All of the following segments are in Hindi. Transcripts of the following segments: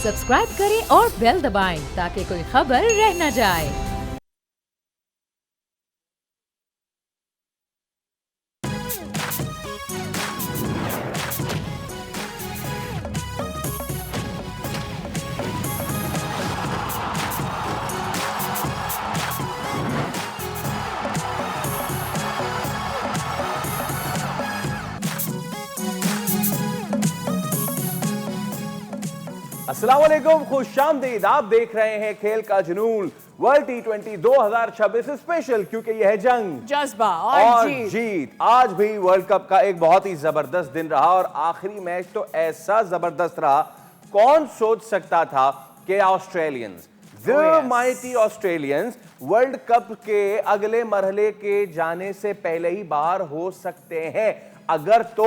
सब्सक्राइब करें और बेल दबाएं ताकि कोई खबर रह न जाए। अस्सलाम वालेकुम, खुशामदीद। आप देख रहे हैं खेल का जुनून वर्ल्ड टी20 2026 स्पेशल, क्योंकि यह है जंग, जज्बा और जीत। आज भी वर्ल्ड कप का एक बहुत ही जबरदस्त दिन रहा और आखिरी मैच तो ऐसा जबरदस्त रहा, कौन सोच सकता था कि Australians, the mighty Australians, world cup के अगले मरहले के जाने से पहले ही बाहर हो सकते हैं अगर तो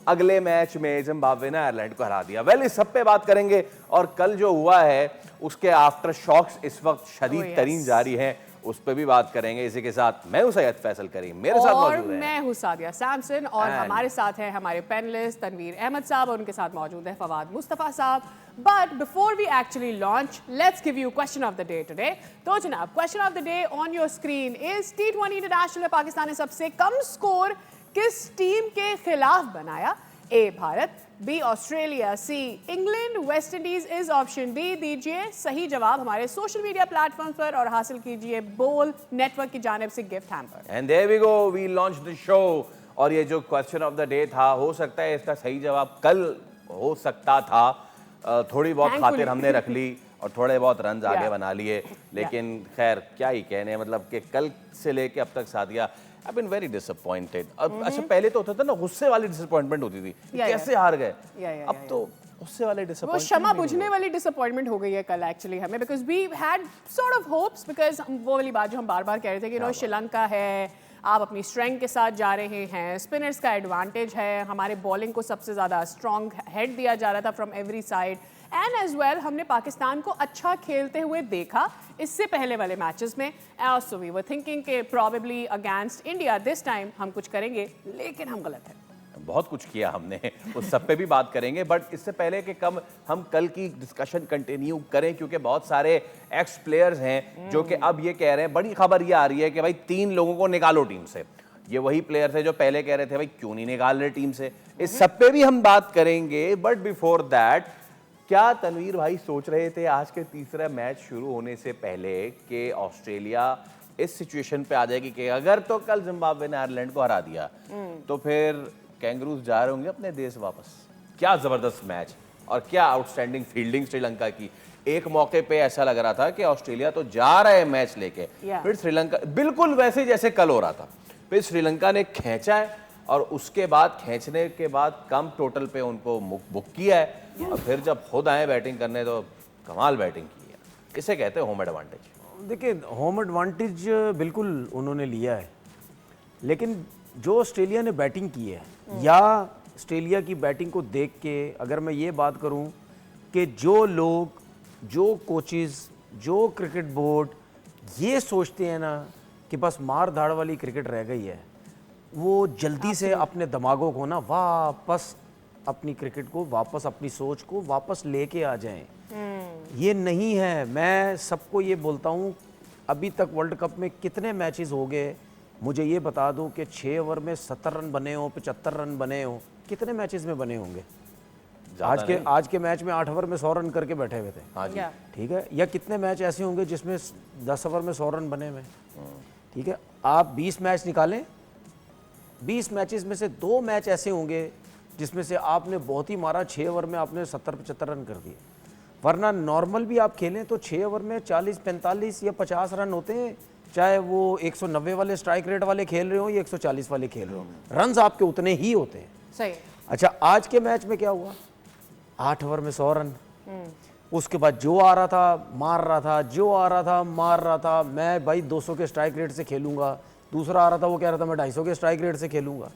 अगले मैच में जिम्बाब्वे ने आयरलैंड को हरा दिया। वेल, इस सब पे बात करेंगे और कल जो हुआ है उसके आफ्टर शॉक्स इस वक्त शदीद तरीन जारी हैं, उस पर भी बात करेंगे। इसी के साथ मैं हूं सैयद फैसल करीम, मेरे साथ मौजूद है, मैं हूं सादिया सैमसन, और हमारे साथ है हमारे पैनलिस्ट तनवीर अहमद साहब, और उनके साथ मौजूद है फवाद मुस्तफा साहब। But before we actually launch, let's give you question of the day today. तो जनाब, question of the day on your screen is T20 international में पाकिस्तान ने सबसे कम स्कोर किस टीम के खिलाफ बनाया? A Bharat, B Australia, C England, West Indies is option D. दीजिए सही जवाब हमारे सोशल मीडिया प्लेटफॉर्म पर और हासिल कीजिए बोल नेटवर्क की जानिब से gift hamper. And there we go, we launch the show. और ये जो क्वेश्चन ऑफ द डे था, हो सकता है इसका सही जवाब कल हो सकता था, थोड़ी बहुत खातिर हमने रख ली और थोड़े बहुत रन आगे बना लिए, लेकिन खैर क्या ही कहने, मतलब कि कल से लेके अब तक Sadia I've been very disappointed। अब अच्छा, पहले तो होता था ना गुस्से वाली डिसअपॉइंटमेंट होती थी, कैसे हार गए, अब तो गुस्से वाले डिसअपॉइंटमेंट, वो क्षमा बुझने वाली डिसअपॉइंटमेंट हो गई है कल एक्चुअली हमें, because we had sort of hopes, because वो वाली बात जो हम बार बार कह रहे थे कि श्रीलंका है, आप अपनी स्ट्रेंथ के साथ जा रहे हैं, स्पिनर्स का एडवांटेज है, हमारे बॉलिंग को सबसे ज़्यादा स्ट्रॉन्ग हेड दिया जा रहा था from every side, and as well हमने पाकिस्तान को अच्छा खेलते हुए देखा इससे पहले वाले मैचेस में। सो वी वर थिंकिंग कि probably against India this time हम कुछ करेंगे, लेकिन हम गलत हैं। बहुत कुछ किया हमने, उस सब पे भी बात करेंगे, बट इससे पहले कि हम कल की डिस्कशन कंटिन्यू करें, क्योंकि बहुत सारे एक्स प्लेयर्स हैं जो कि अब ये कह रहे हैं, बड़ी खबर ये आ रही है कि भाई 3 लोगों को निकालो टीम से। ये वही प्लेयर थे जो पहले कह रहे थे भाई क्यों नहीं निकाल रहे टीम से। इस सब पे भी हम बात करेंगे, बट बिफोर दैट, क्या तनवीर भाई सोच रहे थे आज के तीसरा मैच शुरू होने से पहले कि ऑस्ट्रेलिया इस सिचुएशन पे आ जाएगी कि अगर तो कल जिम्बाब्वे ने आयरलैंड को हरा दिया तो फिर कैंगरूज जा रहे होंगे अपने देश वापस? क्या जबरदस्त मैच और क्या आउटस्टैंडिंग फील्डिंग श्रीलंका की। एक मौके पे ऐसा लग रहा था कि ऑस्ट्रेलिया तो जा रहा है मैच लेके, फिर श्रीलंका बिल्कुल वैसे जैसे कल हो रहा था, फिर श्रीलंका ने खींचा है और उसके बाद खींचने के बाद कम टोटल पे उनको बुक किया है, और फिर जब खुद आए बैटिंग करने तो कमाल बैटिंग की है। इसे कहते हैं होम एडवांटेज। देखिए, होम एडवांटेज बिल्कुल उन्होंने लिया है, लेकिन जो ऑस्ट्रेलिया ने बैटिंग की है, या ऑस्ट्रेलिया की बैटिंग को देख के अगर मैं ये बात करूं कि जो लोग, जो कोचेस, जो क्रिकेट बोर्ड ये सोचते हैं ना कि बस मार धाड़ वाली क्रिकेट रह गई है, वो जल्दी से अपने दिमागों को ना वापस अपनी क्रिकेट को वापस, अपनी सोच को वापस लेके आ जाएं। ये नहीं है। मैं सबको ये बोलता हूँ, अभी तक वर्ल्ड कप में कितने मैचेस हो गए, मुझे ये बता दो कि 6 ओवर में 70 रन बने हो, 75 रन बने हो, कितने मैचेस में बने होंगे? आज के मैच में 8 ओवर में 100 रन करके बैठे हुए थे। हाँ जी, ठीक है। या कितने मैच ऐसे होंगे जिसमें 10 ओवर में 100 रन बने हुए? ठीक है, आप 20 मैच निकालें, 20 मैचेस में से 2 मैच ऐसे होंगे जिसमें से आपने बहुत ही मारा, 6 ओवर में आपने 70-75 रन कर दिए। वरना नॉर्मल भी आप खेलें तो 6 ओवर में 40-45 या 50 रन होते हैं, चाहे वो 190 वाले स्ट्राइक रेट वाले खेल रहे हो या 140 वाले खेल रहे हो, रन्स आपके उतने ही होते हैं। सही। अच्छा, आज के मैच में क्या हुआ? 8 ओवर में 100 रन। उसके बाद जो आ रहा था मार रहा था, जो आ रहा था मार रहा था। मैं भाई 200 के स्ट्राइक रेट से खेलूंगा, दूसरा आ रहा था वो कह रहा था मैं 250 के स्ट्राइक रेट से खेलूंगा।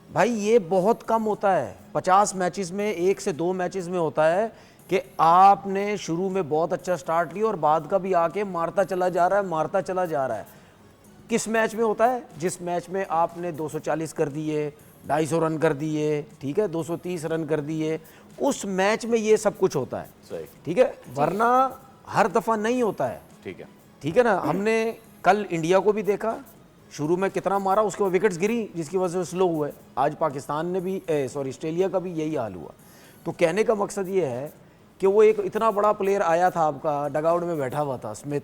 भाई ये बहुत कम होता है। 50 मैचेस में 1 से 2 मैचेस में होता है कि आपने शुरू में बहुत अच्छा स्टार्ट लिया और बाद का भी आके मारता चला जा रहा है, मारता चला जा रहा है। किस मैच में होता है? जिस मैच में आपने 240 कर दिए, 250 रन कर दिए, ठीक है, 230 रन कर दिए, उस मैच में ये सब कुछ होता है, सही, ठीक है, वरना हर दफ़ा नहीं होता है, ठीक है ना। हमने कल इंडिया को भी देखा, शुरू में कितना मारा, उसके बाद विकेट्स गिरी जिसकी वजह से स्लो हुए। आज पाकिस्तान ने भी ऑस्ट्रेलिया का भी यही हाल हुआ। तो कहने का मकसद ये है कि वो एक इतना बड़ा प्लेयर आया था आपका, डगआउट में बैठा हुआ था स्मिथ,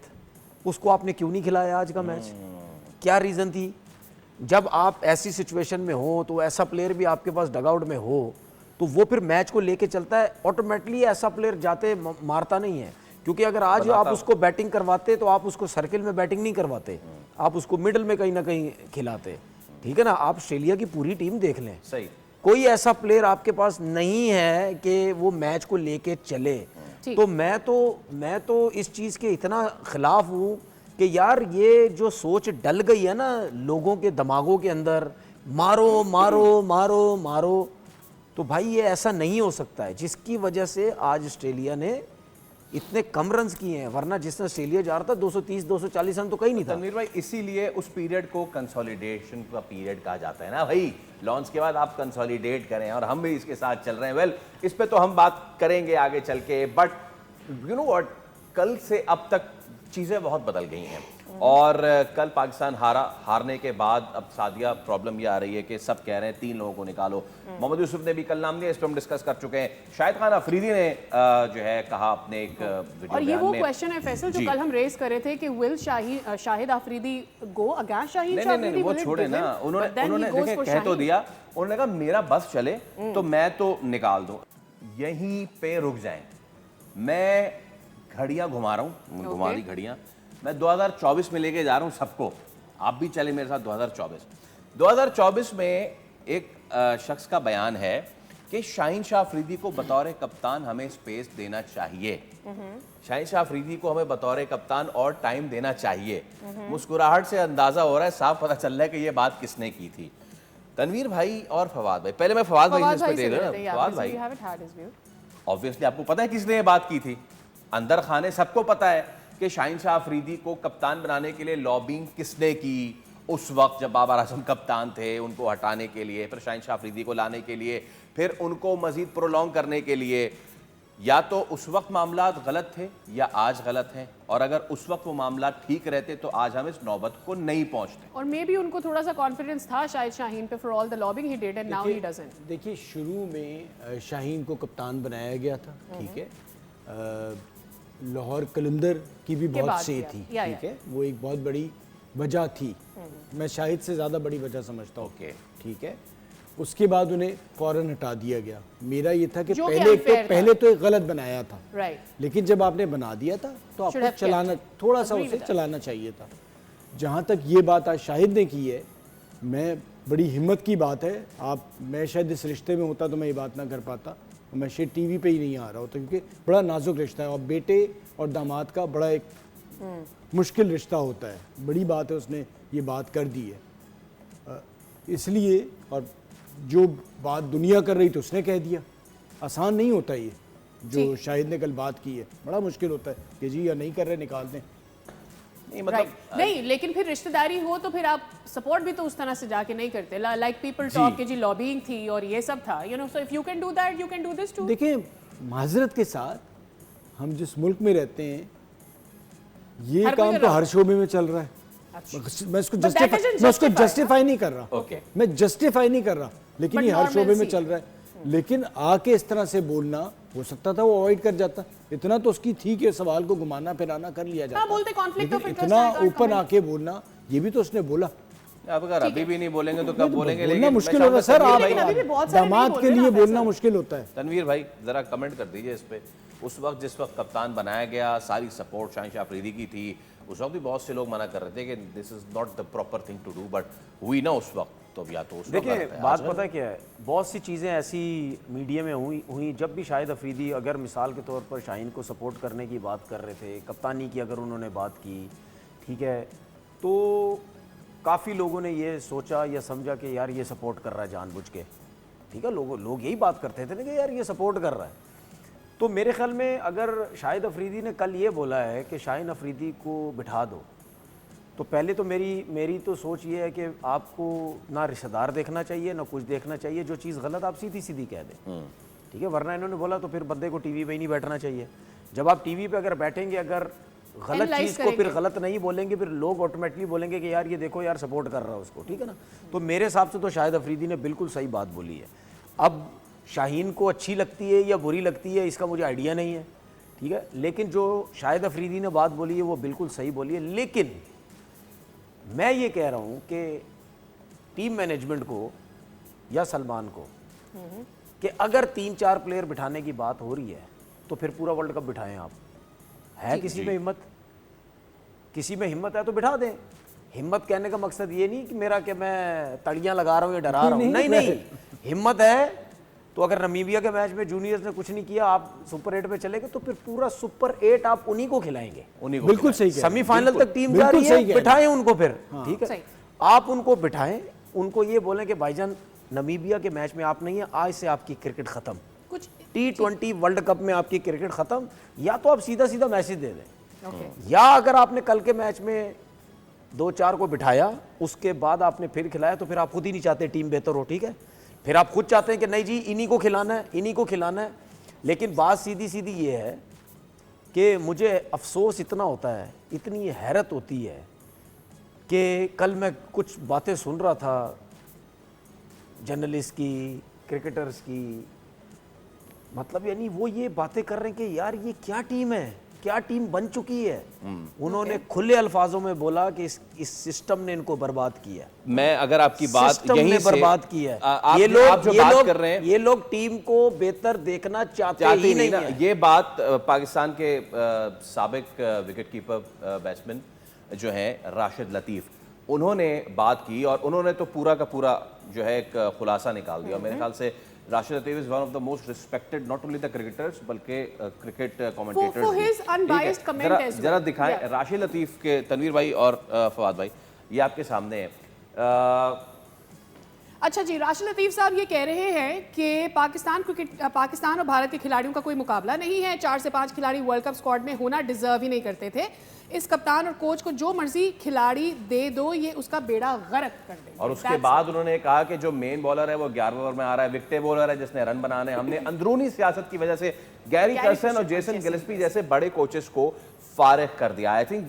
उसको आपने क्यों नहीं खिलाया आज का मैच? क्या रीज़न थी? जब आप ऐसी सिचुएशन में हो तो ऐसा प्लेयर भी आपके पास डगआउट में हो तो वो फिर मैच को लेके चलता है। ऑटोमेटिकली ऐसा प्लेयर जाते मारता नहीं है, क्योंकि अगर आज आप उसको बैटिंग करवाते तो आप उसको सर्किल में बैटिंग नहीं करवाते, आप उसको मिडल में कहीं ना कहीं खिलाते, ठीक है ना। आप ऑस्ट्रेलिया की पूरी टीम देख लें, सही, कोई ऐसा प्लेयर आपके पास नहीं है कि वो मैच को लेके चले। तो मैं तो इस चीज़ के इतना खिलाफ हूँ कि यार ये जो सोच डल गई है ना लोगों के दिमागों के अंदर, मारो मारो मारो मारो, तो भाई ये ऐसा नहीं हो सकता है, जिसकी वजह से आज ऑस्ट्रेलिया ने इतने कम रन्स किए हैं। वरना जिसने ऑस्ट्रेलिया जा रहा था 230-240 रन तो कहीं नहीं था। तनवीर भाई, इसीलिए उस पीरियड को कंसोलिडेशन का पीरियड कहा जाता है ना भाई। लॉन्च के बाद आप कंसोलिडेट करें, और हम भी इसके साथ चल रहे हैं। वेल, इस पे तो हम बात करेंगे आगे चल के, बट यू नो व्हाट, कल से अब तक चीज़ें बहुत बदल गई हैं। और कल पाकिस्तान हारने के बाद अब सादिया प्रॉब्लम ये आ रही है कि सब कह रहे हैं 3 लोगों को निकालो। मोहम्मद यूसुफ ने भी कल नाम दिया, इस पर हम डिस्कस कर चुके हैं। शाहिद खान अफरीदी ने जो है कहा अपने एक वीडियो और ये वो में, क्वेश्चन है फैसल जो कल हम रेस कर रहे थे कि will Shahid Afridi go against Shaheen Shah Afridi? नहीं, वो छोड़े ना, उन्होंने देखे कह तो दिया, उन्होंने कहा मेरा बस चले तो मैं तो निकाल दूं, यहीं पे रुक जाएं। मैं घड़ियां घुमा रहा हूं, घुमा दी घड़ियां, मैं 2024 में लेके जा रहा हूं सबको, आप भी चले मेरे साथ 2024 में। एक शख्स का बयान है कि शाहीन शाह अफरीदी को बतौर कप्तान हमें स्पेस देना चाहिए, शाहीन शाह अफरीदी को हमें बतौर कप्तान और टाइम देना चाहिए। मुस्कुराहट से अंदाजा हो रहा है, साफ पता चल रहा है कि ये बात किसने की थी। तनवीर भाई और फवाद भाई, पहले मैं फवाद भाई इस पे दे रहा हूं। फवाद भाई, ऑब्वियसली आपको पता है किसने ये बात की थी, अंदर खाने सबको पता है कि शाहीन शाह अफरीदी को कप्तान बनाने के लिए लॉबिंग किसने की। उस वक्त जब बाबर आजम कप्तान थे, उनको हटाने के लिए, फिर शाहीन शाह अफरीदी को लाने के लिए, फिर उनको मजीद प्रोलॉन्ग करने के लिए। या तो उस वक्त मामला गलत थे या आज गलत हैं, और अगर उस वक्त वो मामला ठीक रहते तो आज हम इस नौबत को नहीं पहुंचते। और मे बी उनको थोड़ा सा कॉन्फिडेंस था शायद शाहीन पे, for all the lobbying he did and now he doesn't. देखिए, शुरू में शाहीन को कप्तान बनाया गया था, ठीक है, लाहौर कलंदर की भी बहुत सही थी, ठीक है, वो एक बहुत बड़ी वजह थी, मैं शाहिद से ज़्यादा बड़ी वजह समझता हूँ, ठीक है। उसके बाद उन्हें फौरन हटा दिया गया। मेरा ये था कि पहले तो एक गलत बनाया था, लेकिन जब आपने बना दिया था तो आपको चलाना, थोड़ा सा उसे चलाना चाहिए था। जहाँ तक ये बात आज शाहिद ने की है, मैं बड़ी हिम्मत की बात है, मैं शायद इस रिश्ते में होता तो मैं ये बात ना कर पाता, मैं शायद टीवी पे ही नहीं आ रहा होता, क्योंकि बड़ा नाजुक रिश्ता है और बेटे और दामाद का बड़ा एक मुश्किल रिश्ता होता है। बड़ी बात है उसने ये बात कर दी है, इसलिए, और जो बात दुनिया कर रही थी उसने कह दिया। आसान नहीं होता ये जो शाहिद ने कल बात की है, बड़ा मुश्किल होता है कि जी या नहीं कर रहे निकाल दें। नहीं मतलब नहीं, लेकिन फिर रिश्तेदारी हो तो फिर आप सपोर्ट भी तो उस तरह से जाके नहीं करते, लाइक पीपल टॉक के जी लॉबिंग थी और ये सब था, you know, so if you can do that you can do this too. देखिए, माजरत के साथ हम जिस मुल्क में रहते हैं ये काम तो हर शोबे में चल रहा है। मैं उसको जस्टिफाई नहीं कर रहा, मैं जस्टिफाई नहीं कर रहा, लेकिन ये हर शोबे में चल रहा है। लेकिन आके इस तरह से बोलना, हो सकता था वो अवॉइड कर जाता, इतना तो उसकी थी कि सवाल को घुमाना फिराना कर लिया जाता, लेकिन इतना ऊपर आके बोलना, ये भी तो उसने बोला। अब अगर अभी भी नहीं बोलेंगे तो कब बोलेंगे? बोलना मुश्किल होता है सर, आप दामाद के लिए बोलना मुश्किल होता है। तनवीर भाई जरा कमेंट कर दीजिए इस पे। उस वक्त जिस वक्त कप्तान बनाया गया, सारी सपोर्ट शाहीन शाह अफरीदी की थी, उस वक्त भी बहुत से लोग मना कर रहे थे कि this is not the proper thing to do, but हुई ना उस वक्त, तो या तो उस देखिए बात पता है क्या है, बहुत सी चीज़ें ऐसी मीडिया में हुई जब भी शाहिद अफरीदी अगर मिसाल के तौर पर शाहीन को सपोर्ट करने की बात कर रहे थे, कप्तानी की अगर उन्होंने बात की, ठीक है, तो काफ़ी लोगों ने ये सोचा या समझा कि यार ये सपोर्ट कर रहा है जानबूझ के, ठीक है, लोग यही बात करते थे कि यार ये सपोर्ट कर रहा है। तो मेरे ख्याल में अगर शाहिद अफरीदी ने कल ये बोला है कि शाहीन अफरीदी को बिठा दो, तो पहले तो मेरी तो सोच ये है कि आपको ना रिश्तेदार देखना चाहिए ना कुछ देखना चाहिए, जो चीज़ गलत आप सीधी सीधी कह दें, ठीक है। वरना इन्होंने बोला तो फिर बंदे को टीवी पे ही नहीं बैठना चाहिए। जब आप टीवी पे अगर बैठेंगे, अगर गलत Analyze चीज़ को फिर करेंगे। गलत नहीं बोलेंगे, फिर लोग ऑटोमेटिकली बोलेंगे कि यार ये देखो यार सपोर्ट कर रहा है उसको, ठीक है ना। तो मेरे हिसाब से तो शाहिद अफरीदी ने बिल्कुल सही बात बोली है। अब शाहीन को अच्छी लगती है या बुरी लगती है इसका मुझे आइडिया नहीं है, ठीक है, लेकिन जो शाहिद अफरीदी ने बात बोली है वो बिल्कुल सही बोली है। लेकिन मैं ये कह रहा हूँ कि टीम मैनेजमेंट को या सलमान को कि अगर 3-4 प्लेयर बिठाने की बात हो रही है तो फिर पूरा वर्ल्ड कप बिठाएं आप। है किसी में हिम्मत, किसी में हिम्मत है तो बिठा दें। हिम्मत कहने का मकसद ये नहीं कि मेरा कि मैं तड़ियाँ लगा रहा हूँ या डरा रहा हूँ, नहीं नहीं, हिम्मत है तो अगर नमीबिया के मैच में जूनियर्स ने कुछ नहीं किया, आप सुपर 8 पे चले गए तो फिर पूरा सुपर 8 आप उन्हीं को खिलाएंगे। उन्हीं को बिल्कुल सही कह रहे हैं। सेमीफाइनल तक टीम जा बिल्कुल रही सही है, कह रहे बिठाएं उनको फिर, ठीक सही। है, आप उनको बिठाएं, उनको ये बोलें कि भाईजान नमीबिया के मैच में आप नहीं है, आज से आपकी क्रिकेट खत्म, कुछ T20 वर्ल्ड कप में आपकी क्रिकेट खत्म। या तो आप सीधा सीधा मैसेज दे दें, ओके या अगर आपने कल के मैच में 2-4 को बिठाया उसके बाद आपने फिर खिलाया तो फिर आप खुद ही नहीं चाहते टीम बेहतर हो, ठीक है, फिर आप खुद चाहते हैं कि नहीं जी इन्हीं को खिलाना है, इन्हीं को खिलाना है। लेकिन बात सीधी सीधी ये है कि मुझे अफसोस इतना होता है, इतनी हैरत होती है कि कल मैं कुछ बातें सुन रहा था जर्नलिस्ट की, क्रिकेटर्स की, मतलब यानी वो ये बातें कर रहे हैं कि यार ये क्या टीम है, क्या टीम बन चुकी है। उन्होंने खुले अल्फाजों में बोला कि इस सिस्टम ने इनको बर्बाद किया। मैं अगर आपकी बात सिस्टम यहीं ने से बर्बाद किया है। आप ये जो लोग बात कर रहे हैं ये लोग टीम को बेहतर देखना चाहते चाहते ही नहीं नहीं ना। है। ये बात पाकिस्तान के साबिक विकेट कीपर बैट्समैन जो हैं राशिद लतीफ़, उन्होंने बात की और उन्होंने तो पूरा का पूरा जो है एक खुलासा निकाल दिया। मेरे ख्याल से Rashid Latif is one of the most respected not only the cricketers बल्कि cricket commentators. for his unbiased comment as well. जरा दिखाएं Yeah. राशिद लतीफ़ के, तनवीर भाई और फवाद भाई, ये आपके सामने है। अच्छा जी, राशिद लतीफ़ साहब ये कह रहे हैं कि पाकिस्तान और भारत के खिलाड़ियों का कोई मुकाबला नहीं है। 4 से 5 खिलाड़ी वर्ल्ड कप स्क्वाड में होना डिजर्व ही नहीं करते थे। इस कप्तान और कोच को जो मर्जी खिलाड़ी दे दो, ये उसका बेड़ा गर्क कर देंगे। और उसके बाद उन्होंने कहा कि जो मेन बॉलर है वो 11वें ओवर में आ रहा है, विकेट बॉलर है जिसने रन बनाने, हमने अंदरूनी सियासत की वजह से गैरी कर्सन और जेसन गिलेस्पी जैसे बड़े कोचेस को फारिग कर दिया। आई थिंक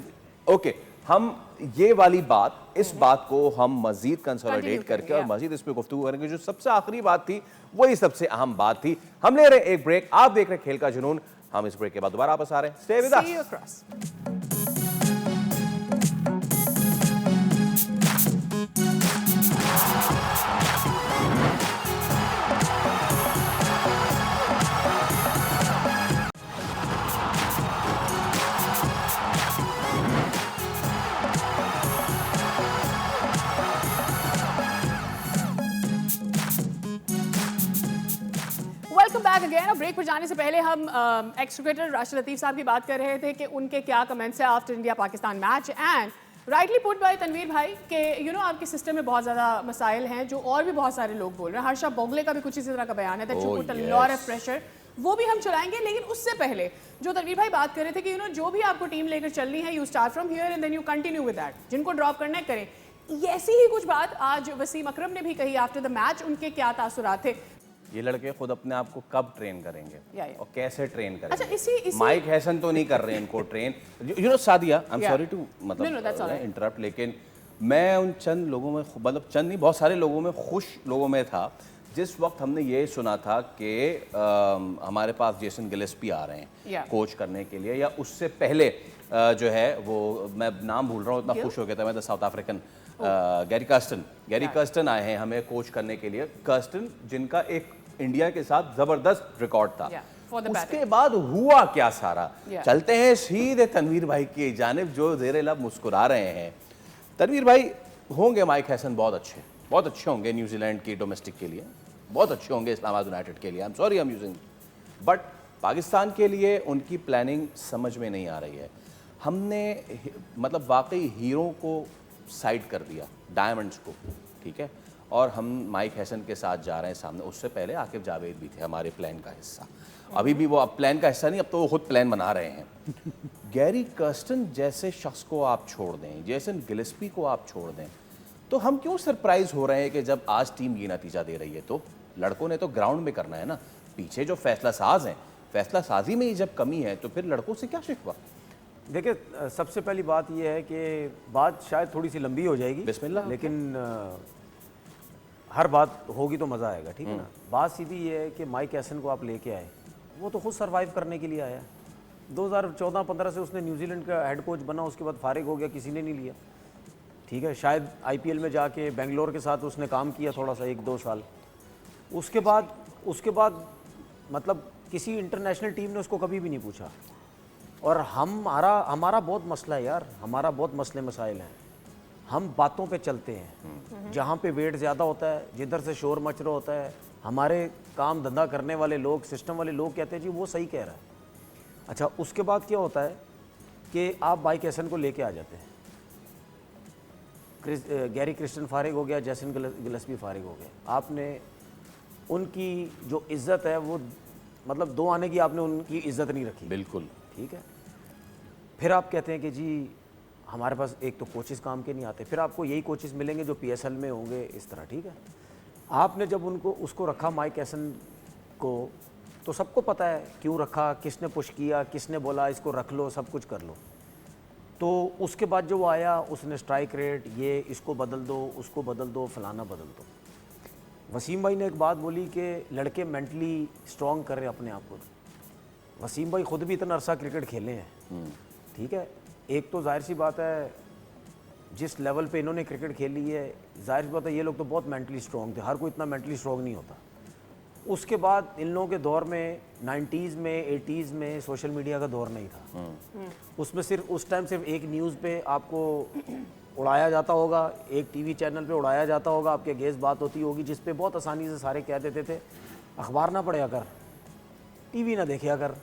ओके, हम ये वाली बात, इस बात को हम मजीद कंसोलिडेट करके और मजीद इस पे गुफ्तगू करेंगे। जो सबसे आखिरी बात थी वही सबसे अहम बात थी। हम ले रहे हैं एक ब्रेक, आप देख रहे हैं खेल का जुनून। हम इस ब्रेक के बाद दोबारा वापस आ रहे हैं। Stay with See you us. across. Welcome back again. और ब्रेक पर जाने से पहले हम एक्स क्रिकेटर राशिद लतीफ़ साहब की बात कर रहे थे कि उनके क्या कमेंट्स हैं after India Pakistan match. And rightly put by Tanveer भाई कि यू नो आपके सिस्टम में बहुत ज़्यादा मसाइल हैं जो और भी बहुत सारे लोग बोल रहे हैं। हर्षा बोगले का भी कुछ इसी तरह का बयान है that you put a lot of pressure, वो भी हम चलाएंगे। लेकिन उससे पहले जो तनवीर भाई बात कर रहे थे कि यू नो जो भी आपको टीम लेकर चलनी है, you start from here and then you continue with that, जिनको ड्रॉप करना है करें। ऐसी ही कुछ बात आज वसीम अकरम ने भी कही आफ्टर द मैच। उनके क्या तासुरात थे? ये लड़के खुद अपने आप को कब ट्रेन करेंगे और कैसे ट्रेन करेंगे? अच्छा, इसी माइक हैसन तो नहीं कर रहे हैं इनको train. You know Sadia, I am sorry to No, that's all right. Interrupt, लेकिन मैं उन चंद लोगों में, मतलब चंद नहीं बहुत सारे लोगों में, खुश लोगों में था जिस वक्त हमने ये सुना था कि हमारे पास जेसन गिलेस्पी आ रहे हैं कोच करने के लिए, या उससे पहले जो है वो मैं नाम भूल रहा हूँ, इतना खुश हो गया था मैं, the south African Gary Kirsten आए हैं हमें कोच करने के लिए। कर्स्टन जिनका एक इंडिया के साथ जबरदस्त रिकॉर्ड था। उसके बाद हुआ क्या सारा? चलते हैं सीधे तनवीर भाई की जानिब जो ज़ेरे लब मुस्कुरा रहे हैं। तनवीर भाई, होंगे माइक हैसन बहुत अच्छे होंगे न्यूजीलैंड की डोमेस्टिक के लिए, बहुत अच्छे होंगे इस्लामाबाद यूनाइटेड के लिए, आई am sorry I am using, but Pakistan के लिए उनकी प्लानिंग समझ में नहीं आ रही है। हमने मतलब वाकई हीरो को साइड कर दिया, डायमंड्स को, ठीक है, और हम माइक हैसन के साथ जा रहे हैं सामने। उससे पहले आकिब जावेद भी थे हमारे प्लान का हिस्सा, अभी भी वो अब प्लान का हिस्सा नहीं, अब तो वो खुद प्लान बना रहे हैं। गैरी कर्स्टन जैसे शख्स को आप छोड़ दें, जेसन गिलेस्पी को आप छोड़ दें, तो हम क्यों सरप्राइज हो रहे हैं कि जब आज टीम ये नतीजा दे रही है? तो लड़कों ने तो ग्राउंड में करना है ना, पीछे जो फैसला साज हैं, फैसला साजी में ही जब कमी है तो फिर लड़कों से क्या शिकवा? देखिए, सबसे पहली बात यह है कि बात शायद थोड़ी सी लंबी हो जाएगी, बिस्मिल्लाह। लेकिन हर बात होगी तो मज़ा आएगा, ठीक है ना। बात सीधी ये है कि माइक एसन को आप लेके आए, वो तो खुद सरवाइव करने के लिए आया। 2014-15 से उसने न्यूजीलैंड का हेड कोच बना, उसके बाद फारिग हो गया, किसी ने नहीं लिया, ठीक है। शायद आईपीएल में जाके बेंगलोर के साथ उसने काम किया थोड़ा सा 1-2 साल। उसके बाद मतलब किसी इंटरनेशनल टीम ने उसको कभी भी नहीं पूछा। और हमारा बहुत मसला है यार, हमारा बहुत मसले मसाइल हैं। हम बातों पे चलते हैं, जहाँ पे वेट ज़्यादा होता है, जिधर से शोर मच रहा होता है, हमारे काम धंधा करने वाले लोग, सिस्टम वाले लोग कहते हैं जी वो सही कह रहा है। अच्छा, उसके बाद क्या होता है कि आप माइक एसन को लेके आ जाते हैं, गैरी क्रिस्टन फारिग हो गया, जेसन गिलेस्पी फारिग हो गया, आपने उनकी जो इज़्ज़त है वो मतलब 2 आने की आपने उनकी इज़्ज़त नहीं रखी, बिल्कुल ठीक है। फिर आप कहते हैं कि जी हमारे पास एक तो कोचेस काम के नहीं आते, फिर आपको यही कोचेस मिलेंगे जो पीएसएल में होंगे, इस तरह, ठीक है। आपने जब उसको रखा माइक एसन को, तो सबको पता है क्यों रखा, किसने पुश किया, किसने बोला इसको रख लो, सब कुछ कर लो। तो उसके बाद जो वो आया, उसने स्ट्राइक रेट, ये इसको बदल दो, उसको बदल दो, फलाना बदल दो। वसीम भाई ने एक बात बोली कि लड़के मेंटली स्ट्रॉन्ग कर रहे हैं अपने आप को। वसीम भाई खुद भी इतना अरसा क्रिकेट खेले हैं, ठीक है। एक तो जाहिर सी बात है जिस लेवल पे इन्होंने क्रिकेट खेली है, जाहिर सी बात है ये लोग तो बहुत मेंटली स्ट्रॉन्ग थे, हर कोई इतना मेंटली स्ट्रॉन्ग नहीं होता। उसके बाद इन लोगों के दौर में 90s में 80s में सोशल मीडिया का दौर नहीं था, उसमें सिर्फ उस टाइम सिर्फ एक न्यूज़ पे आपको उड़ाया जाता होगा, एक टीवी चैनल पे उड़ाया जाता होगा, आपके अगेंस्ट बात होती होगी जिस पे बहुत आसानी से सारे कह देते थे अखबार ना पढ़ा कर, टीवी ना देखा कर।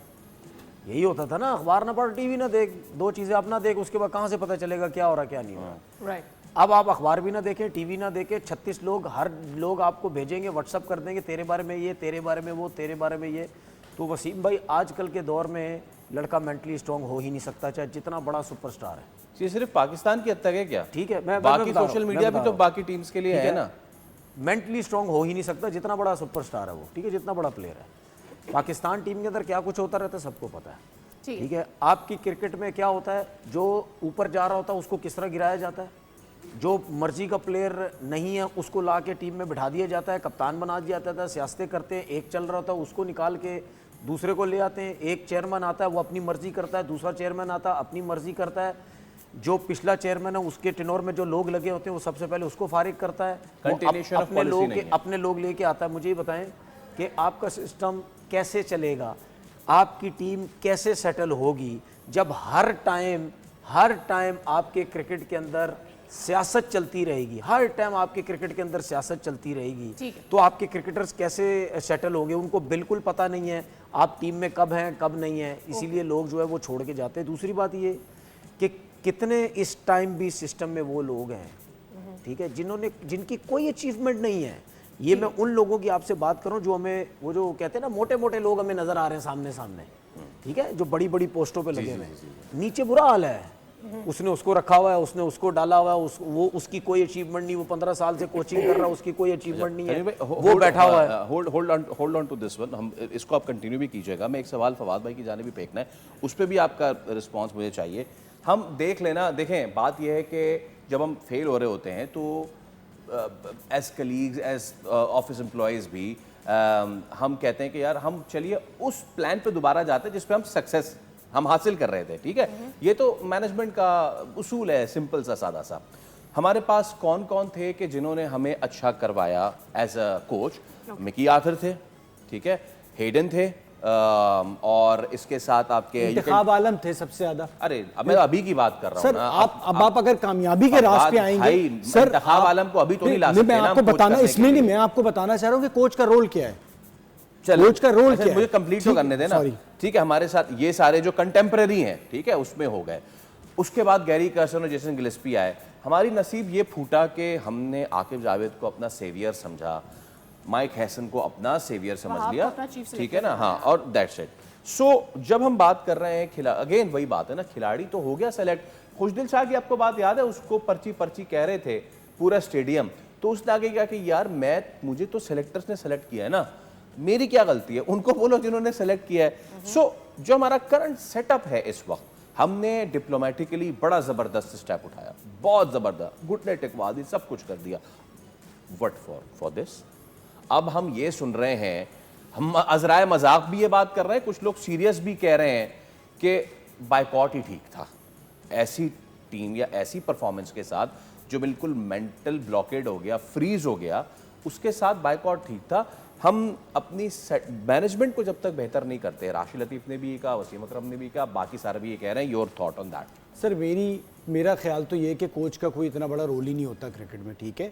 यही होता था ना, अखबार ना पढ़, टीवी ना देख, 2 चीज़ें आप ना देख, उसके बाद कहाँ से पता चलेगा क्या हो रहा क्या नहीं हो रहा। राइट। अब आप अखबार भी ना देखें, टीवी ना देखें, 36 लोग, हर लोग आपको भेजेंगे, व्हाट्सअप कर देंगे तेरे बारे में ये, तेरे बारे में वो, तेरे बारे में ये। तो वसीम भाई आजकल के दौर में लड़का मेंटली स्ट्रॉन्ग हो ही नहीं सकता, चाहे जितना बड़ा सुपरस्टार है। ये सिर्फ पाकिस्तान की हद तक है क्या? ठीक है, मैं बाकी बता रहा सोशल हूं, मीडिया मैं भी बता तो रहा हूं। बाकी टीम्स के लिए ठीक है ना। मेंटली स्ट्रॉन्ग हो ही नहीं सकता जितना बड़ा सुपरस्टार है वो, ठीक है, जितना बड़ा प्लेयर है। पाकिस्तान टीम के अंदर क्या कुछ होता रहता है सबको पता है, ठीक है। आपकी क्रिकेट में क्या होता है, जो ऊपर जा रहा होता है उसको किस तरह गिराया जाता है, जो मर्जी का प्लेयर नहीं है उसको ला के टीम में बिठा दिया जाता है, कप्तान बना दिया जाता है, सियासतें करते हैं, एक चल रहा होता है उसको निकाल के दूसरे को ले आते हैं, एक चेयरमैन आता है वो अपनी मर्जी करता है, दूसरा चेयरमैन आता है अपनी मर्जी करता है, जो पिछला चेयरमैन है उसके टेनोर में जो लोग लगे होते हैं वो सबसे पहले उसको फारिग करता है, अपने लोग लेके आता है। मुझे ये बताएं कि आपका सिस्टम कैसे चलेगा, आपकी टीम कैसे सेटल होगी जब हर टाइम आपके क्रिकेट के अंदर सियासत चलती रहेगी, हर टाइम आपके क्रिकेट के अंदर सियासत चलती रहेगी, तो आपके क्रिकेटर्स कैसे सेटल होंगे, उनको बिल्कुल पता नहीं है आप टीम में कब हैं कब नहीं है, इसीलिए लोग जो है वो छोड़ के जाते हैं। दूसरी बात ये कि कितने इस टाइम भी सिस्टम में वो लोग हैं, ठीक है, जिनकी कोई अचीवमेंट नहीं है। ये मैं उन लोगों की आपसे बात करूं जो हमें, वो जो कहते हैं ना मोटे मोटे लोग हमें नजर आ रहे हैं सामने, ठीक है, जो बड़ी बड़ी पोस्टों पे लगे हुए हैं, नीचे बुरा हाल है। उसने उसको रखा हुआ है, उसने उसको डाला हुआ है, वो उसकी कोई अचीवमेंट नहीं, वो 15 साल से कोचिंग कर रहा है, उसकी कोई अचीवमेंट नहीं है, वो बैठा हुआ है। Hold on to this one, हम इसको आप कंटिन्यू भी कीजिएगा। मैं एक सवाल फवाद भाई की जाने भी फेंकना है, उस पर भी आपका रिस्पॉन्स मुझे चाहिए। हम देखें, बात यह है कि जब हम फेल हो रहे होते हैं तो as colleagues, as office employees भी हम कहते हैं कि यार हम चलिए उस प्लान पे दोबारा जाते हैं जिस पे हम सक्सेस हम हासिल कर रहे थे, ठीक है। ये तो मैनेजमेंट का उसूल है, सिंपल सा सादा सा। हमारे पास कौन कौन थे कि जिन्होंने हमें अच्छा करवाया as a coach? Mickey Arthur थे, ठीक है, हेडन थे, और इसके साथ आपके इंतखाब आलम थे सबसे ज्यादा। अरे मैं अभी की बात कर रहा हूँ सर, आप अगर कामयाबी के रास्ते आएंगे सर, इंतखाब आलम को अभी तो नहीं ला सकते। मैं आपको बताना इसलिए नहीं, मैं आपको बताना चाह रहा हूँ कि कोच का रोल क्या है। कोच का रोल क्या है, मुझे कंप्लीट तो करने देना, ठीक है। हमारे साथ ये सारे जो कंटेम्पररी हैं, ठीक है, उसमें हो गए। उसके बाद गैरी कर्स्टन और जेसन गिलेस्पी आए। हमारी नसीब ये फूटा कि हमने आकिब जावेद को अपना सेवियर समझा, माइक हैसन को अपना सेवियर समझ लिया, ठीक है ना, हाँ, और दैट्स इट। जब हम बात कर रहे हैं अगेन वही बात है ना, खिलाड़ी तो हो गया सेलेक्ट। खुशदिल शाह की आपको बात याद है, उसको पर्ची पर्ची कह रहे थे पूरा स्टेडियम, तो उसने आगे क्या कि यार मुझे तो सेलेक्टर्स ने सेलेक्ट किया है ना, मेरी क्या गलती है, उनको बोलो जिन्होंने सेलेक्ट किया है। जो हमारा करंट सेटअप है इस वक्त, हमने डिप्लोमेटिकली बड़ा जबरदस्त स्टेप उठाया, बहुत जबरदस्त, घुटने टेकवा दी, सब कुछ कर दिया। What for this? अब हम ये सुन रहे हैं, हम अजराए मजाक भी ये बात कर रहे हैं, कुछ लोग सीरियस भी कह रहे हैं कि बायकॉट ही ठीक था। ऐसी टीम या ऐसी परफॉर्मेंस के साथ जो बिल्कुल मेंटल ब्लॉकेड हो गया, फ्रीज हो गया, उसके साथ बायकॉट ठीक था। हम अपनी मैनेजमेंट को जब तक बेहतर नहीं करते, राशिद लतीफ़ ने भी ये कहा, वसीम अकरम ने भी कहा, बाकी सारे भी ये कह रहे हैं, your thought on that? Sir मेरा ख्याल तो ये है कि कोच का कोई इतना बड़ा रोल ही नहीं होता क्रिकेट में, ठीक है।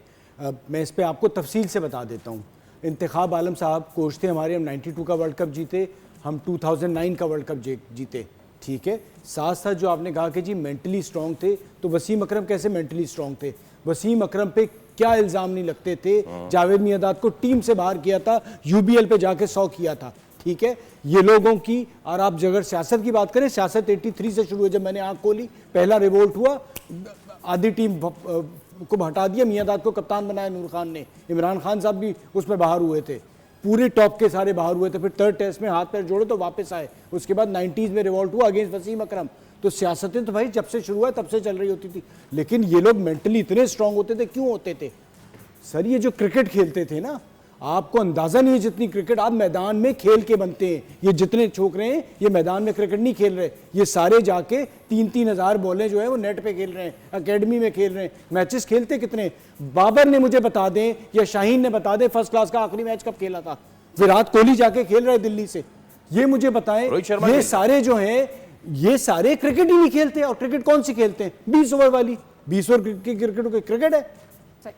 मैं इस पर आपको तफसील से बता देता हूँ। इंतखाब आलम साहब कोच थे हमारे, हम 92 का वर्ल्ड कप जीते, हम 2009 का वर्ल्ड कप जीते, ठीक है। साथ साथ जो आपने कहा कि जी मेंटली स्ट्रॉन्ग थे, तो वसीम अकरम कैसे मेंटली स्ट्रॉन्ग थे? वसीम अकरम पे क्या इल्ज़ाम नहीं लगते थे? जावेद मियांदाद को टीम से बाहर किया था, यूबीएल पे जाके 100 किया था, ठीक है। ये लोगों की, और आप अगर सियासत की बात करें, सियासत 83 से शुरू हुई, जब मैंने आँख खोली पहला रिवोल्ट हुआ, आधी टीम को हटा दिया, मियांदाद को कप्तान बनाया नूर खान ने, इमरान खान साहब भी उसमें बाहर हुए थे, पूरे टॉप के सारे बाहर हुए थे। फिर थर्ड टेस्ट में हाथ पैर जोड़े तो वापस आए, उसके बाद 90s में रिवॉल्ट हुआ अगेंस्ट वसीम अकरम। तो सियासतें तो भाई जब से शुरू हुआ तब से चल रही होती थी, लेकिन ये लोग मेंटली इतने स्ट्रांग होते थे, क्यों होते थे सर? ये जो क्रिकेट खेलते थे ना, आपको अंदाजा नहीं है जितनी क्रिकेट आप मैदान में खेल के बनते हैं। ये जितने छोकरे हैं ये मैदान में क्रिकेट नहीं खेल रहे, ये सारे जाके 3-3 हज़ार बॉलें जो है वो नेट पे खेल रहे हैं, एकेडमी में खेल रहे हैं। मैचेस खेलते कितने? बाबर ने मुझे बता दें या शाहीन ने बता दें फर्स्ट क्लास का आखिरी मैच कब खेला था? विराट कोहली जाके खेल रहा है दिल्ली से, ये मुझे बताएं। ये सारे जो हैं ये सारे क्रिकेट ही नहीं खेलते। और क्रिकेट कौन सी खेलते हैं? 20 ओवर वाली। 20 ओवर की क्रिकेट है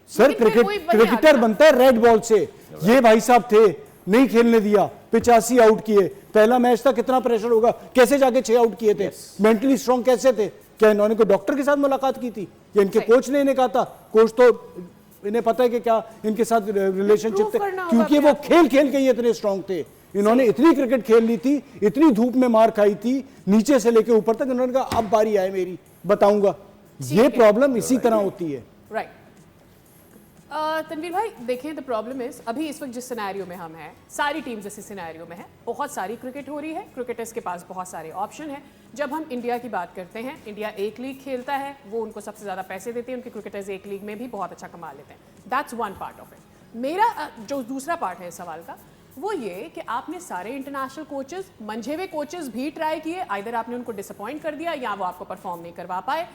सर। क्रिकेटर बनता है रेड बॉल से। ये भाई साहब थे, नहीं खेलने दिया, 85 आउट किए, पहला मैच था, कितना प्रेशर होगा, कैसे जाके 6 आउट किए थे? मेंटली स्ट्रांग कैसे थे? क्या इन्होंने कोई डॉक्टर के साथ मुलाकात की थी या इनके कोच ने इन्हें कहा था? कोच तो इन्हें पता है कि क्या इनके साथ रिलेशनशिप थे, क्योंकि वो खेल खेल के ये इतने स्ट्रांग थे। इन्होंने इतनी क्रिकेट खेल ली थी, इतनी धूप में मार खाई थी, नीचे से लेके ऊपर तक। इन्होंने कहा अब बारी आए मेरी, बताऊंगा। ये प्रॉब्लम इसी तरह होती है। राइट। तनवीर भाई देखें, द प्रॉब्लम इज अभी इस वक्त जिस सिनेरियो में हम हैं, सारी टीम्स इसी सिनेरियो में है, बहुत सारी क्रिकेट हो रही है, क्रिकेटर्स के पास बहुत सारे ऑप्शन हैं। जब हम इंडिया की बात करते हैं, इंडिया एक लीग खेलता है, वो उनको सबसे ज़्यादा पैसे देते हैं, उनके क्रिकेटर्स एक लीग में भी बहुत अच्छा कमा लेते हैं। That's one part of it. मेरा जो दूसरा पार्ट है इस सवाल का, वो ये कि आपने सारे इंटरनेशनल कोचेस, मंझे हुए कोचेस भी ट्राई किए, आइदर आपने उनको डिसअपॉइंट कर दिया या वो आपको परफॉर्म नहीं करवा पाए।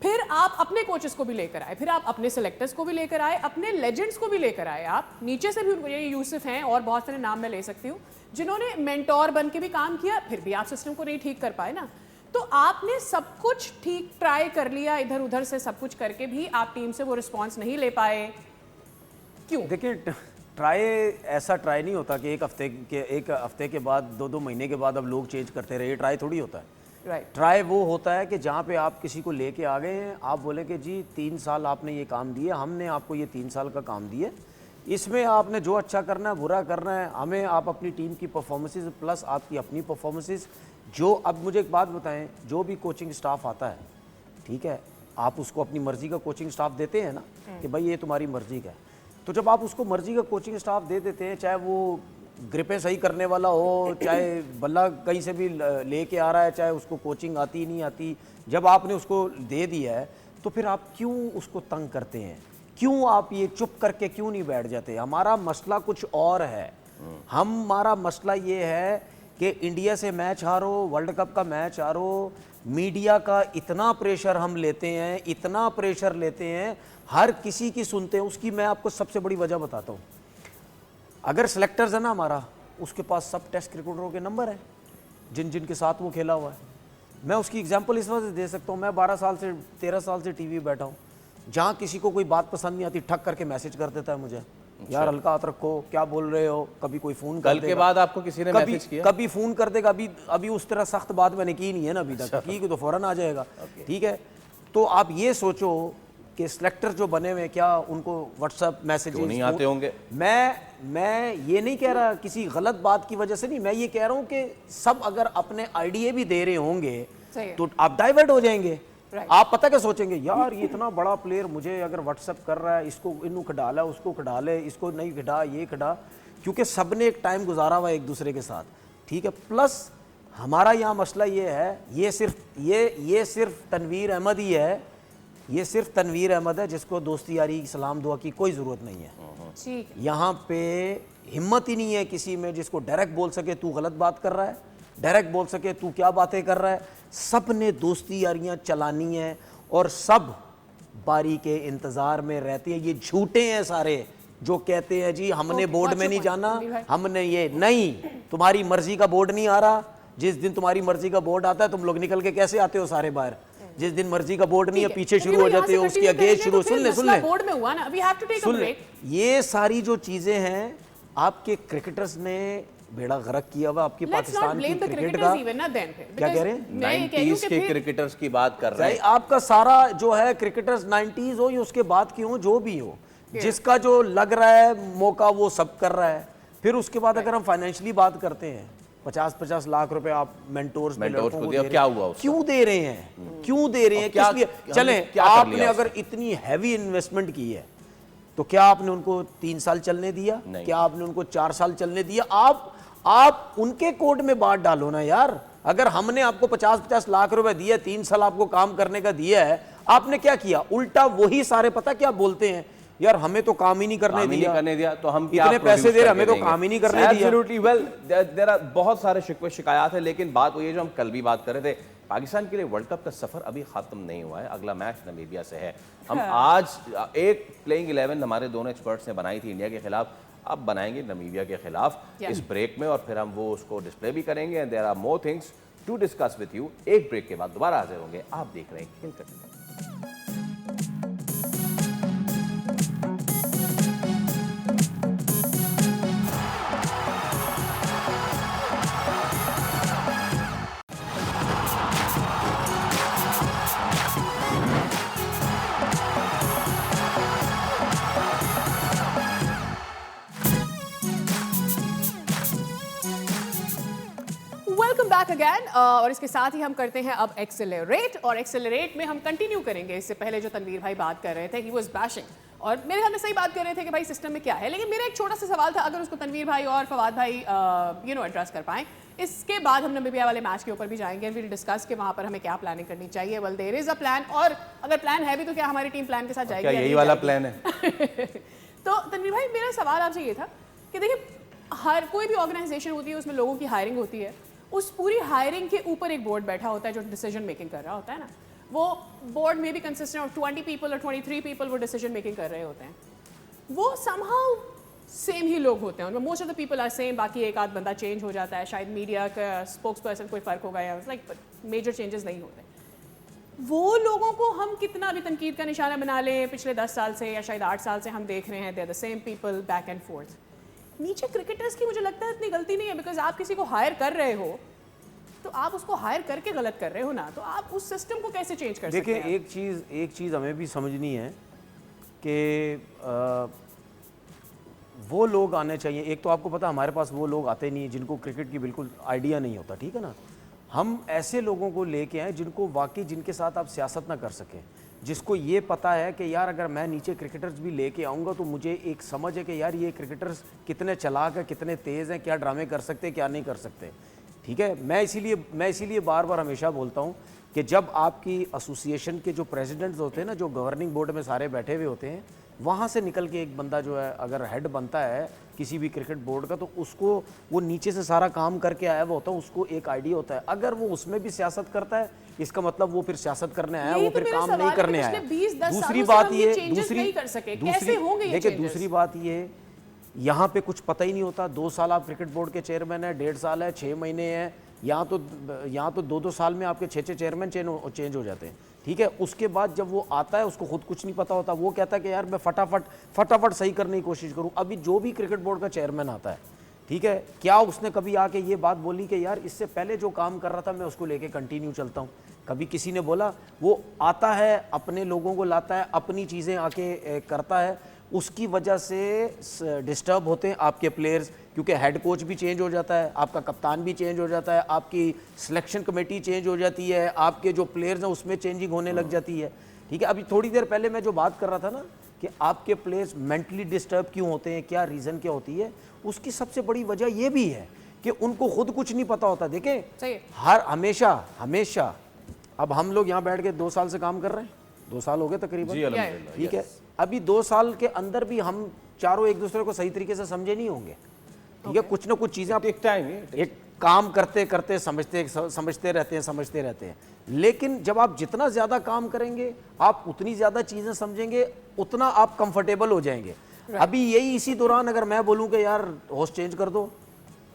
फिर आप अपने कोचेस को भी लेकर आए, फिर आप अपने सेलेक्टर्स को भी लेकर आए, अपने लेजेंड्स को भी लेकर आए, आप नीचे से भी उनको, ये यूसुफ हैं और बहुत सारे नाम मैं ले सकती हूँ, जिन्होंने मेंटोर बन के भी काम किया, फिर भी आप सिस्टम को नहीं ठीक कर पाए ना। तो आपने सब कुछ ठीक ट्राई कर लिया, इधर उधर से सब कुछ करके भी आप टीम से वो रिस्पॉन्स नहीं ले पाए, क्यों? देखिए, ट्राई ऐसा ट्राई नहीं होता कि एक हफ्ते के बाद 2-2 महीने के बाद अब लोग चेंज करते रहे, ट्राई थोड़ी होता है। ट्राई वो होता है कि जहाँ पे आप किसी को लेके आ गए हैं, आप बोले कि जी 3 साल आपने ये काम दिए, हमने आपको ये 3 साल का काम दिए, इसमें आपने जो अच्छा करना है, बुरा करना है, हमें आप अपनी टीम की परफॉर्मेंसेस प्लस आपकी अपनी परफॉर्मेंसेस जो, अब मुझे एक बात बताएं, जो भी कोचिंग स्टाफ आता है, ठीक है, आप उसको अपनी मर्जी का कोचिंग स्टाफ देते हैं ना कि भाई ये तुम्हारी मर्जी का है। तो जब आप उसको मर्जी का कोचिंग स्टाफ दे देते हैं, चाहे वो ग्रिपें सही करने वाला हो, चाहे बल्ला कहीं से भी लेके आ रहा है, चाहे उसको कोचिंग आती नहीं आती, जब आपने उसको दे दिया है तो फिर आप क्यों उसको तंग करते हैं? क्यों आप ये चुप करके क्यों नहीं बैठ जाते? हमारा मसला कुछ और है। हमारा मसला ये है कि इंडिया से मैच हारो, वर्ल्ड कप का मैच हारो, मीडिया का इतना प्रेशर हम लेते हैं, इतना प्रेशर लेते हैं, हर किसी की सुनते हैं। उसकी मैं आपको सबसे बड़ी वजह बताता हूँ। अगर सेलेक्टर्स है ना हमारा, उसके पास सब टेस्ट क्रिकेटरों के नंबर हैं जिन जिन के साथ वो खेला हुआ है। मैं उसकी एग्जांपल इस वजह से दे सकता हूँ, मैं 13 साल से टीवी बैठा हूँ, जहाँ किसी को कोई बात पसंद नहीं आती ठक करके मैसेज कर देता है मुझे, यार हल्का हाथ रखो, क्या बोल रहे हो। कभी कोई फ़ोन कर देगा, के बाद आपको किसी ने मैसेज किया, कभी फ़ोन कर देगा। अभी उस तरह सख्त बात मैंने की नहीं है ना अभी तक, की तो फ़ौरन आ जाएगा, ठीक है। तो आप ये सोचो कि सिलेक्टर जो बने हुए हैं क्या उनको व्हाट्सएप मैसेजेस नहीं आते होंगे? मैं ये नहीं कह रहा किसी गलत बात की वजह से नहीं, मैं ये कह रहा हूँ कि सब अगर अपने आइडिया भी दे रहे होंगे तो आप डाइवर्ट हो जाएंगे। आप पता क्या सोचेंगे, यार ये इतना बड़ा प्लेयर मुझे अगर व्हाट्सएप कर रहा है, इसको इनू खड़ा ला, उसको खड़ा ले, इसको नहीं खड़ा, ये खड़ा, क्योंकि सबने एक टाइम गुजारा हुआ एक दूसरे के साथ, ठीक है। प्लस हमारा यहाँ मसला ये है, ये सिर्फ तनवीर अहमद ही है, ये सिर्फ तनवीर अहमद है जिसको दोस्ती यारी सलाम दुआ की कोई ज़रूरत नहीं है। यहाँ पे हिम्मत ही नहीं है किसी में जिसको डायरेक्ट बोल सके तू गलत बात कर रहा है, डायरेक्ट बोल सके तू क्या बातें कर रहा है। सब ने दोस्ती यारियाँ चलानी है और सब बारी के इंतज़ार में रहते हैं। ये झूठे हैं सारे जो कहते हैं जी हमने बोर्ड में नहीं जाना, हमने ये नहीं, तुम्हारी मर्जी का बोर्ड नहीं आ रहा। जिस दिन तुम्हारी मर्जी का बोर्ड आता है तुम लोग निकल के कैसे आते हो सारे बाहर। जिस दिन मर्जी का बोर्ड नहीं है पीछे शुरू हो जाते हो, उसकी अगेंस्ट शुरू। सुन ले बोर्ड में हुआ ना, we have to take a break. ये सारी जो चीजें हैं आपके क्रिकेटर्स ने बेड़ा गर्क किया हुआ आपकी पाकिस्तान की क्रिकेट का। क्या कह रहे हैं? 90s के क्रिकेटर्स की बात कर रहे हैं। आपका सारा जो है क्रिकेटर्स 90s हो या उसके बाद की हो, जो भी हो, जिसका जो लग रहा है मौका वो सब कर रहा है। फिर उसके बाद अगर हम फाइनेंशियली बात करते हैं, 50-50 लाख रुपए आप मेंटोर्स में लड़कों को क्या हुआ, क्यों दे रहे हैं, क्यों दे रहे हैं, किस लिए? चलें, आपने अगर इतनी हैवी इन्वेस्टमेंट की है तो क्या आपने उनको 3 साल चलने दिया? क्या आपने उनको 4 साल चलने दिया? आप उनके कोड में बात डालो ना यार। अगर हमने आपको 50-50 लाख रुपए दिए, 3 साल आपको काम करने का दिया है, आपने क्या किया? उल्टा वही सारे पता क्या बोलते हैं, यार हमें तो काम ही नहीं करने दिया, तो हम क्या इतने पैसे दे रहे, हमें तो काम ही नहीं करने दिया। एब्सोल्युटली वेल, देयर आर बहुत सारे शिकवे शिकायत है, लेकिन बात वही है जो हम कल भी बात कर रहे थे, पाकिस्तान के लिए वर्ल्ड कप का सफर अभी खत्म नहीं हुआ है। अगला मैच नामीबिया से है। हम आज एक प्लेइंग 11 हमारे दोनों एक्सपर्ट्स ने बनाई थी इंडिया के खिलाफ, अब बनाएंगे नामीबिया के खिलाफ इस ब्रेक में, और फिर हम वो उसको डिस्प्ले भी करेंगे। And there are more things to discuss with you. एक ब्रेक के बाद दोबारा हाजिर होंगे। आप देख रहे हैं खेल करते। Welcome back again. और इसके साथ ही हम करते हैं अब एक्सेलरेट, और एक्सेलरेट में हम कंटिन्यू करेंगे। इससे पहले जो तनवीर भाई बात कर रहे थे, ही वाज बैशिंग, और मेरे ख्याल में सही बात कर रहे थे कि भाई सिस्टम में क्या है। लेकिन मेरा एक छोटा सा सवाल था, अगर उसको तनवीर भाई और फवाद भाई एड्रेस कर पाएं। इसके बाद हम नामीबिया वाले मैच के ऊपर भी जाएंगे, विल डिस्कस कि वहाँ पर हमें क्या प्लानिंग करनी चाहिए। Well there is a plan, और अगर प्लान है भी तो क्या हमारी टीम प्लान के साथ जाएगी? क्या यही वाला प्लान है? तो तनवीर भाई मेरा सवाल आपसे ये था कि देखिए, हर कोई भी ऑर्गेनाइजेशन होती है, उसमें लोगों की हायरिंग होती है। उस पूरी हायरिंग के ऊपर एक बोर्ड बैठा होता है जो डिसीजन मेकिंग कर रहा होता है ना। वो बोर्ड में भी कंसिस्टेंट ऑफ 20 पीपल और 23 पीपल वो डिसीजन मेकिंग कर रहे होते हैं। वो समहाउ सेम ही लोग होते हैं, उनमें most of the people are same. बाकी एक आध बंदा चेंज हो जाता है, शायद मीडिया का स्पोक्स पर्सन कोई फ़र्क होगा, या लाइक मेजर चेंजेस नहीं होते। वो लोगों को हम कितना भी तनकीद का निशाना बना लें, पिछले 10 साल से या शायद 8 साल से हम देख रहे हैं, they are the same people back and forth. नीचे क्रिकेटर्स की मुझे लगता है इतनी गलती नहीं है, बिकॉज आप किसी को हायर कर रहे हो तो आप उसको हायर करके गलत कर रहे हो ना, तो आप उस सिस्टम को कैसे चेंज कर सकते हैं? देखिए, एक चीज़ हमें भी समझनी है कि वो लोग आने चाहिए। एक तो आपको पता हमारे पास वो लोग आते नहीं हैं जिनको क्रिकेट की बिल्कुल आइडिया नहीं होता, ठीक है ना। हम ऐसे लोगों को लेके आए जिनको वाकई, जिनके साथ आप सियासत ना कर सकें, जिसको ये पता है कि यार अगर मैं नीचे क्रिकेटर्स भी लेके आऊँगा तो मुझे एक समझ है कि यार ये क्रिकेटर्स कितने चालाक है, कितने तेज़ हैं, क्या ड्रामे कर सकते हैं, क्या नहीं कर सकते, ठीक है। मैं इसीलिए बार बार हमेशा बोलता हूँ कि जब आपकी एसोसिएशन के जो प्रेसिडेंट्स होते हैं ना, जो गवर्निंग बोर्ड में सारे बैठे हुए होते हैं, वहाँ से निकल के एक बंदा जो है अगर हेड बनता है किसी भी क्रिकेट बोर्ड का, तो उसको वो नीचे से सारा काम करके आया हुआ होता है, उसको एक आइडिया होता है। अगर वो उसमें भी सियासत करता है, इसका मतलब वो फिर सियासत करने आया, वो फिर काम नहीं करने आया। दूसरी बात ये, दूसरी बात ये, यहाँ पे कुछ पता ही नहीं होता। 2 साल आप क्रिकेट बोर्ड के चेयरमैन है, 1.5 साल है, 6 महीने हैं, यहाँ तो 2-2 साल में आपके 6-6 चेयरमैन चेंज हो जाते हैं, ठीक है। उसके बाद जब वो आता है उसको खुद कुछ नहीं पता होता, वो कहता है कि यार मैं फटाफट सही करने की कोशिश करूँ। अभी जो भी क्रिकेट बोर्ड का चेयरमैन आता है, ठीक है, क्या उसने कभी आके ये बात बोली कि यार इससे पहले जो काम कर रहा था मैं उसको लेके कंटिन्यू चलता हूँ? कभी किसी ने बोला? वो आता है, अपने लोगों को लाता है, अपनी चीज़ें आके करता है, उसकी वजह से डिस्टर्ब होते हैं आपके प्लेयर्स, क्योंकि हेड कोच भी चेंज हो जाता है, आपका कप्तान भी चेंज हो जाता है, आपकी सिलेक्शन कमेटी चेंज हो जाती है, आपके जो प्लेयर्स हैं उसमें चेंजिंग होने लग जाती है। ठीक है, अभी थोड़ी देर पहले मैं जो बात कर रहा था ना कि आपके प्लेयर्स मेंटली डिस्टर्ब क्यों होते हैं, क्या रीज़न क्या होती है, उसकी सबसे बड़ी वजह ये भी है कि उनको खुद कुछ नहीं पता होता। देखें, हर हमेशा अब हम लोग यहाँ बैठ के 2 साल से काम कर रहे हैं, 2 साल हो गए तकरीबन, ठीक है, अभी 2 साल के अंदर भी हम चारों एक दूसरे को सही तरीके से समझे नहीं होंगे। ठीक है, कुछ ना कुछ चीज़ें आप एक काम करते करते समझते रहते हैं, लेकिन जब आप जितना ज़्यादा काम करेंगे आप उतनी ज़्यादा चीज़ें समझेंगे, उतना आप कंफर्टेबल हो जाएंगे। अभी यही इसी दौरान अगर मैं बोलूं कि यार होस्ट चेंज कर दो,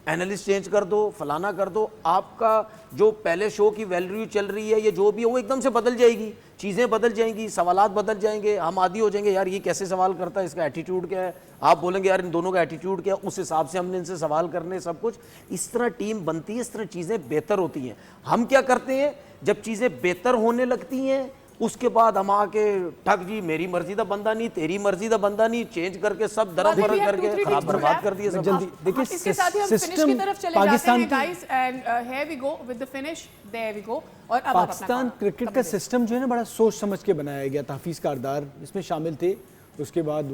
एनालिस्ट चेंज कर दो, फलाना कर दो, आपका जो पहले शो की वैल्यू चल रही है, ये जो भी है वो एकदम से बदल जाएगी, चीज़ें बदल जाएंगी, सवालात बदल जाएंगे, हम आदी हो जाएंगे यार ये कैसे सवाल करता है, इसका एटीट्यूड क्या है, आप बोलेंगे यार इन दोनों का एटीट्यूड क्या है, उस हिसाब से हमने इनसे सवाल करने, सब कुछ इस तरह टीम बनती है, इस तरह चीज़ें बेहतर होती हैं। हम क्या करते हैं, जब चीज़ें बेहतर होने लगती हैं उसके बाद हम आके ठग जी मेरी मर्जी का बंदा नहीं, तेरी मर्जी का बंदा नहीं, चेंज करके सब दरम बरम करके खराब बर्बाद कर दिए सब। जल्दी देखिए, इसके साथ ही हम फिनिश की तरफ चले जाते हैं guys, and here we go with the finish, there we go. और अब पाकिस्तान क्रिकेट का सिस्टम जो है ना बड़ा सोच समझ के बनाया गया था। हफीज़ कारदार इसमें शामिल थे, उसके बाद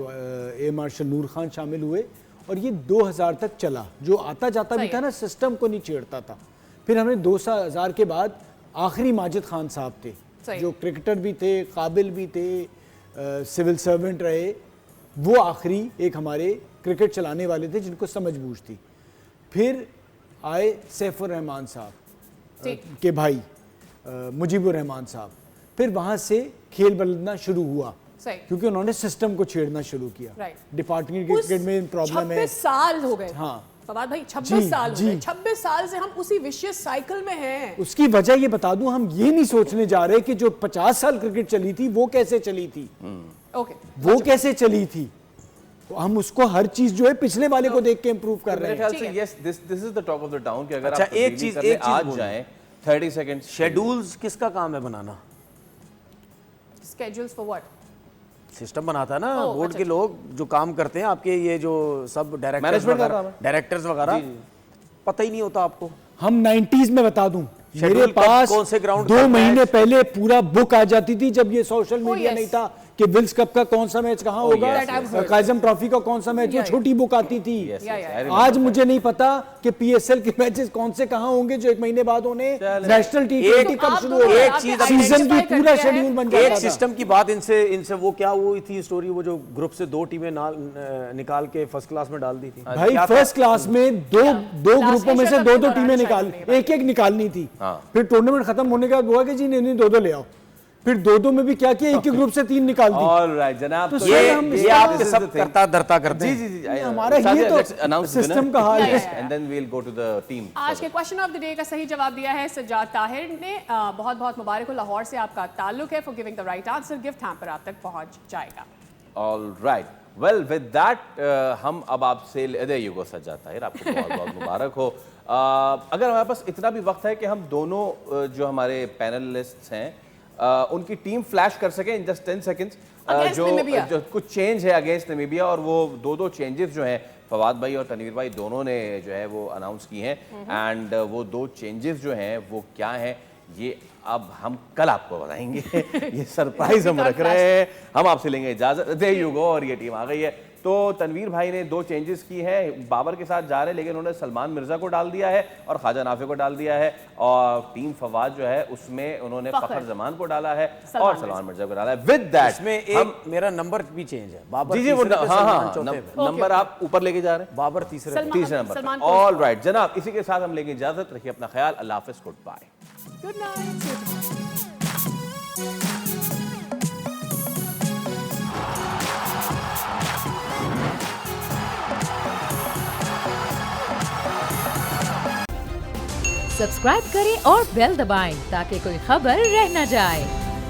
ए मार्शल नूर खान शामिल हुए और ये 2000 तक चला। जो आता जाता भी था ना सिस्टम को नहीं छेड़ता था। फिर हमने 2000 के बाद आखिरी माजिद खान साहब थे जो क्रिकेटर भी थे, काबिल भी थे, सिविल सर्वेंट रहे, वो आखिरी एक हमारे क्रिकेट चलाने वाले थे जिनको समझ बूझ थी। फिर आए सैफुर रहमान साहब के भाई मुजीबुर रहमान साहब, फिर वहाँ से खेल बदलना शुरू हुआ क्योंकि उन्होंने सिस्टम को छेड़ना शुरू किया। डिपार्टमेंट क्रिकेट में प्रॉब्लम है। 26 साल हो गए। हाँ फवाद भाई 26 साल हो गए। 26 साल से हम उसी विशियस साइकिल में हैं। उसकी वजह ये बता दूं, हम ये नहीं सोचने जा रहे कि जो 50 साल क्रिकेट चली थी वो कैसे चली थी, वो कैसे चली थी, तो हम उसको हर चीज जो है पिछले वाले को देख के इंप्रूव कर रहे हैं। मेरे ख्याल से yes this is the talk of the town कि अगर अच्छा, आप एक चीज आज जाएं 30 सेकंड शेड्यूल्स किसका काम है बनाना? Schedules for what? सिस्टम बनाता है ना बोर्ड के लोग जो काम करते हैं, आपके ये जो सब डायरेक्टर्स वगैरह, पता ही नहीं होता आपको। हम 90s में बता दूं, मेरे पास कौन से ग्राउंड 2 महीने पहले पूरा बुक आ जाती थी जब ये सोशल मीडिया नहीं था कि विल्स कप का कौन सा मैच कहाँ होगा, काइजम ट्रॉफी का कौन सा मैच, वो छोटी बुक आती थी। आज मुझे नहीं पता कि पीएसएल के मैचेस कौन से कहाँ होंगे जो 1 महीने बाद होने, नेशनल टी20 कब शुरू होगा, एक चीज सीजन भी पूरा शेड्यूल बन जाता था। एक सिस्टम की बात इनसे वो क्या हुई थी स्टोरी, वो जो ग्रुप से 2 टीमें निकाल के फर्स्ट क्लास में डाल दी थी। भाई फर्स्ट क्लास में दो ग्रुपों में से 2 टीमें एक निकालनी थी। फिर टूर्नामेंट खत्म होने के बाद हुआ कि जी नहीं 2 ले आओ, फिर 2 में भी क्या किया, एक ग्रुप से 3 निकाल दी। ऑलराइट जनाब, तो ये आपके सब करता धरता करते हैं। जी हमारा ये तो सिस्टम का हाल है। And then we will go to the team. आज के क्वेश्चन ऑफ द डे का सही जवाब दिया है सज्जाद ताहिर ने। बहुत बहुत मुबारक हो, लाहौर से आपका ताल्लुक है। For giving the right answer, gift hamper आप तक पहुंच जाएगा। ऑलराइट, वेल विद दैट हम अब आपसे there you go Sajjad Tahir, आपको बहुत बहुत मुबारक हो। अगर हमारे पास इतना भी वक्त है कि हम दोनों जो हमारे पैनलिस्ट्स हैं उनकी टीम फ्लैश कर सकें इन जस्ट 10 सेकंड्स, जो कुछ चेंज है अगेंस्ट नमीबिया, और वो 2 चेंजेस जो हैं फवाद भाई और तनवीर भाई दोनों ने जो है वो अनाउंस की हैं, एंड वो 2 चेंजेस जो हैं वो क्या हैं ये अब हम कल आपको बताएंगे। ये सरप्राइज हम रख रहे हैं। हम आपसे लेंगे इजाजत, देयर यू गो, और ये टीम आ गई है। तो तनवीर भाई ने 2 चेंजेस की हैं, बाबर के साथ जा रहे हैं लेकिन उन्होंने सलमान मिर्जा को डाल दिया है और ख्वाजा नाफे को डाल दिया है, और टीम फवाद जो है उसमें उन्होंने फखर जमान को डाला है और सलमान मिर्जा को डाला है। विद दैट में एक मेरा नंबर भी चेंज है, बाबर जी वो नंबर आप ऊपर लेके जा रहे हैं, बाबर तीसरे नंबर। ऑल राइट जनाब, इसी के साथ हम लेंगे इजाजत, रखिए अपना ख्याल, अल्लाह हाफिज, good bye, good night. Subscribe करें और बेल दबाएं ताकि कोई खबर रह न जाए।